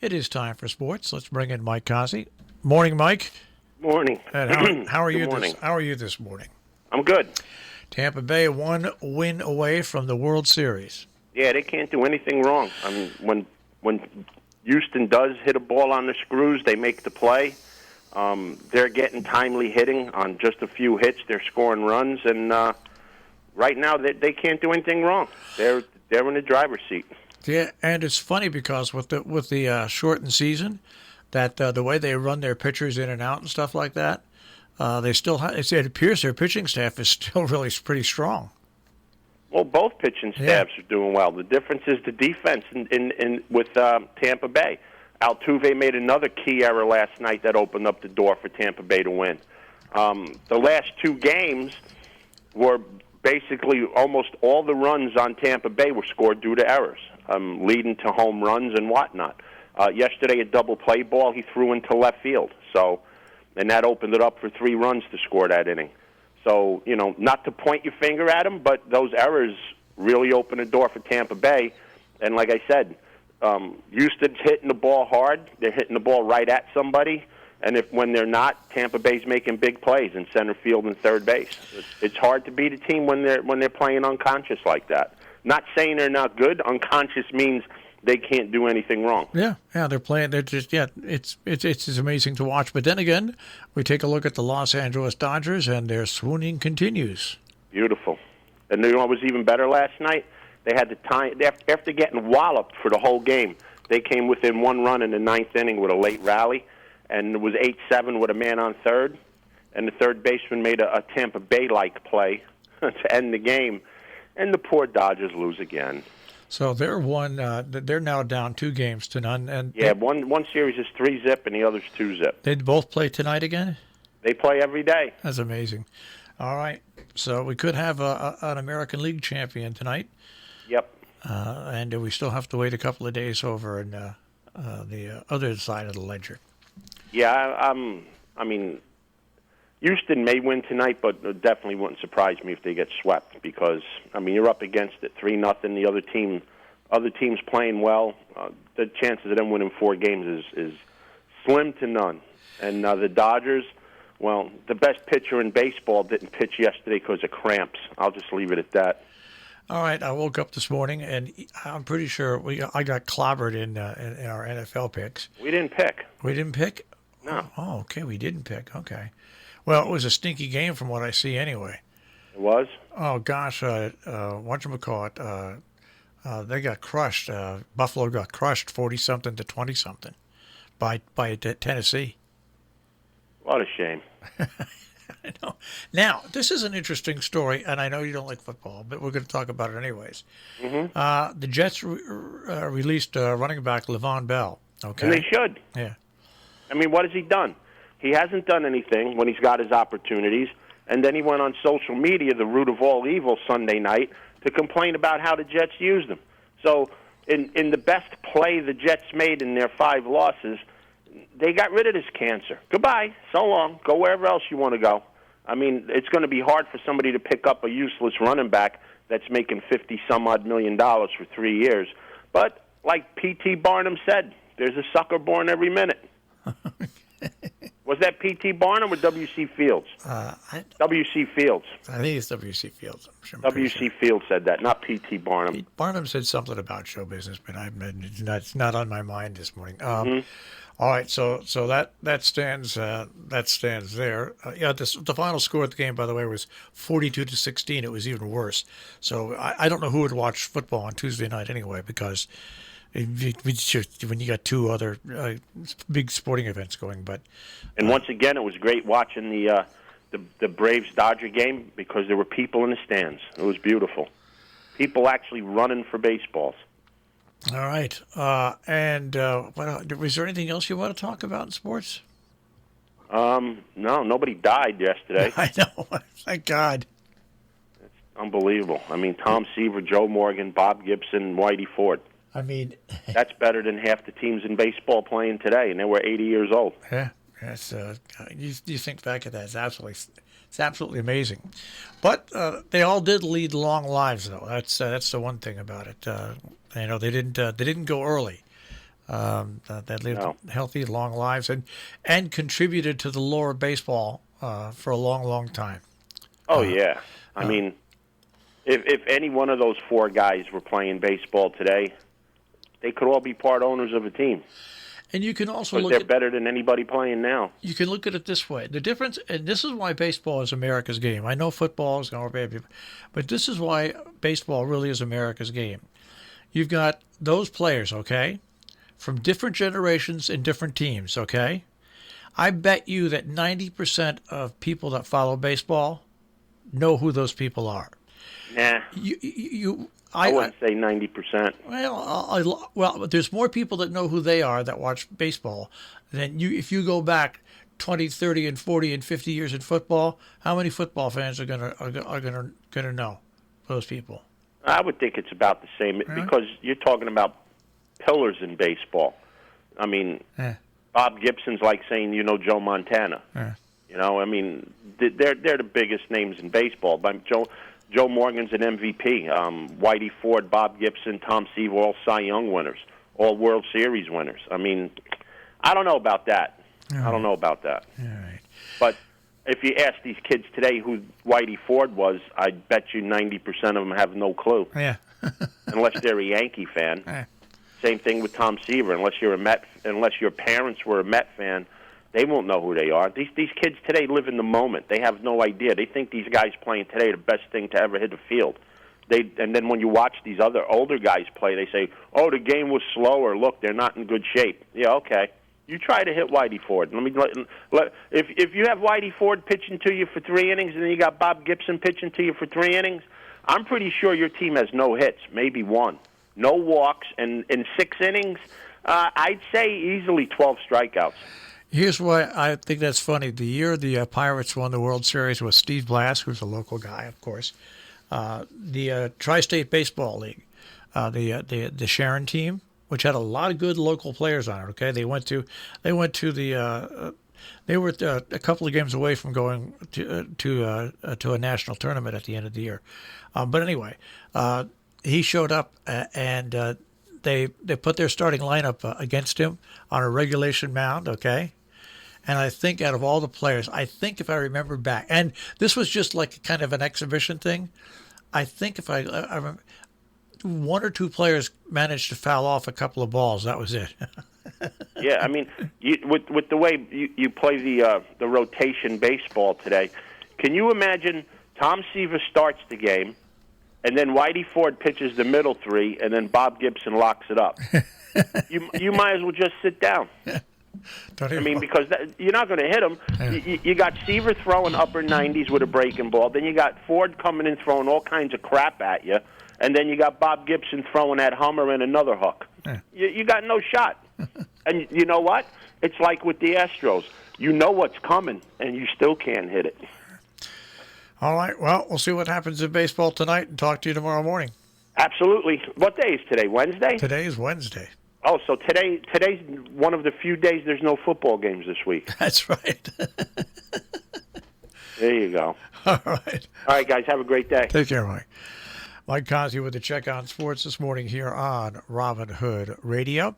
It is time for sports. Let's bring in Mike Cozzi. Morning, Mike. Morning. And how are you? Morning. How are you this morning? I'm good. Tampa Bay 1 win away from the World Series. Yeah, they can't do anything wrong. I mean, when Houston does hit a ball on the screws, they make the play. They're getting timely hitting on just a few hits. They're scoring runs, and right now they can't do anything wrong. They're in the driver's seat. Yeah, and it's funny because with the shortened season, that the way they run their pitchers in and out and stuff like that, they still it appears their pitching staff is still really pretty strong. Well, both pitching staffs are doing well. The difference is the defense with Tampa Bay. Altuve made another key error last night that opened up the door for Tampa Bay to win. The last two games were basically almost all the runs on Tampa Bay were scored due to errors, leading to home runs and whatnot. Yesterday, a double play ball he threw into left field, and that opened it up for 3 runs to score that inning. So, not to point your finger at them, but those errors really opened the door for Tampa Bay. And like I said, Houston's hitting the ball hard. They're hitting the ball right at somebody. And when they're not, Tampa Bay's making big plays in center field and third base. It's hard to beat a team when they're playing unconscious like that. Not saying they're not good. Unconscious means they can't do anything wrong. Yeah, they're playing. They're just it's amazing to watch. But then again, we take a look at the Los Angeles Dodgers, and their swooning continues. Beautiful. And you know what was even better last night? They had the time after getting walloped for the whole game. They came within 1 run in the 9th inning with a late rally, and it was 8-7 with a man on third. And the third baseman made a Tampa Bay-like play to end the game, and the poor Dodgers lose again. So they're now down 2 games to none. And one series is 3-zip and the other's 2-zip. They both play tonight again? They play every day. That's amazing. All right. So we could have an American League champion tonight. Yep. And we still have to wait a couple of days over in the other side of the ledger. Yeah, I mean, Houston may win tonight, but it definitely wouldn't surprise me if they get swept because, you're up against it 3-0. The other team's playing well. The chances of them winning 4 games is slim to none. And the Dodgers, well, the best pitcher in baseball didn't pitch yesterday because of cramps. I'll just leave it at that. All right, I woke up this morning, and I'm pretty sure I got clobbered in our NFL picks. We didn't pick. We didn't pick? No. Oh, okay, we didn't pick. Okay. Well, it was a stinky game from what I see anyway. It was? Oh, gosh, whatchamacallit, they got crushed. Buffalo got crushed 40-something to 20-something by Tennessee. What a shame. I know. Now, this is an interesting story, and I know you don't like football, but we're going to talk about it anyways. Mm-hmm. The Jets released running back Le'Veon Bell. Okay. And they should. Yeah. What has he done? He hasn't done anything when he's got his opportunities, and then he went on social media, the root of all evil, Sunday night, to complain about how the Jets used him. So in the best play the Jets made in their 5 losses, they got rid of this cancer. Goodbye. So long. Go wherever else you want to go. It's going to be hard for somebody to pick up a useless running back that's making $50-some-odd million for 3 years. But like P.T. Barnum said, there's a sucker born every minute. Was that P.T. Barnum or W.C. Fields? W.C. Fields. I think it's W.C. Fields. W.C. Fields said that, not P.T. Barnum. Barnum said something about show business, but it's not on my mind this morning. Mm-hmm. All right, so that stands there. The final score of the game, by the way, was 42-16. It was even worse. So I don't know who would watch football on Tuesday night anyway, because when you got 2 other big sporting events going. And once again, it was great watching the Braves Dodger game because there were people in the stands. It was beautiful. People actually running for baseballs. All right. And was there anything else you want to talk about in sports? No, nobody died yesterday. I know. Thank God. It's unbelievable. Tom Seaver, Joe Morgan, Bob Gibson, Whitey Ford. That's better than half the teams in baseball playing today, and they were 80 years old. Yeah. Yes. You think back at that. It's absolutely amazing. But they all did lead long lives, though. That's the one thing about it. They didn't go early. that lived healthy, long lives and contributed to the lore of baseball for a long, long time. Oh, yeah. I mean, if any one of those four guys were playing baseball today, they could all be part owners of a team. And you can also look they're better than anybody playing now. You can look at it this way. The difference, and this is why baseball is America's game. I know football is going to be, but this is why baseball really is America's game. You've got those players, okay, from different generations and different teams, okay? I bet you that 90% of people that follow baseball know who those people are. Nah. I wouldn't say 90%. Well, there's more people that know who they are that watch baseball than you. If you go back 20, 30, and 40 and 50 years in football, how many football fans are gonna know those people? I would think it's about the same because you're talking about pillars in baseball. I mean, Bob Gibson's like saying Joe Montana. I mean, they're the biggest names in baseball. But Joe Morgan's an MVP. Whitey Ford, Bob Gibson, Tom Seaver, all Cy Young winners, all World Series winners. I mean, I don't know about that. I don't know about that. All right. But if you ask these kids today who Whitey Ford was, I bet you 90% of them have no clue. Yeah. Unless they're a Yankee fan. Same thing with Tom Seaver. Unless your parents were a Met fan, they won't know who they are. These kids today live in the moment. They have no idea. They think these guys playing today are the best thing to ever hit the field. And then when you watch these other older guys play, they say, "Oh, the game was slower. Look, they're not in good shape." Yeah, okay. You try to hit Whitey Ford. If you have Whitey Ford pitching to you for 3 innings, and then you got Bob Gibson pitching to you for 3 innings, I'm pretty sure your team has no hits, maybe one, no walks, and in 6 innings, I'd say easily 12 strikeouts. Here's why I think that's funny. The year the Pirates won the World Series was Steve Blass, who's a local guy, of course. The Tri-State Baseball League, the Sharon team, which had a lot of good local players on it. Okay, they were a couple of games away from going to a national tournament at the end of the year. But anyway, he showed up and they put their starting lineup against him on a regulation mound. Okay. And I think out of all the players, if I remember back, and this was just like kind of an exhibition thing, I think if I remember, 1 or 2 players managed to foul off a couple of balls. That was it. Yeah, I mean, with the way you play the rotation baseball today, can you imagine Tom Seaver starts the game, and then Whitey Ford pitches the middle 3, and then Bob Gibson locks it up? You might as well just sit down. I mean, because you're not going to hit him. Yeah. You got Seaver throwing upper 90s with a breaking ball. Then you got Ford coming in throwing all kinds of crap at you. And then you got Bob Gibson throwing that Hummer and another hook. Yeah. You got no shot. And you know what? It's like with the Astros. You know what's coming, and you still can't hit it. All right. Well, we'll see what happens in baseball tonight and talk to you tomorrow morning. Absolutely. What day is today? Wednesday? Today is Wednesday. Oh, so today's one of the few days there's no football games this week. That's right. There you go. All right. All right, guys. Have a great day. Take care, Mike. Mike Cozzi with the Check on Sports this morning here on Robin Hood Radio.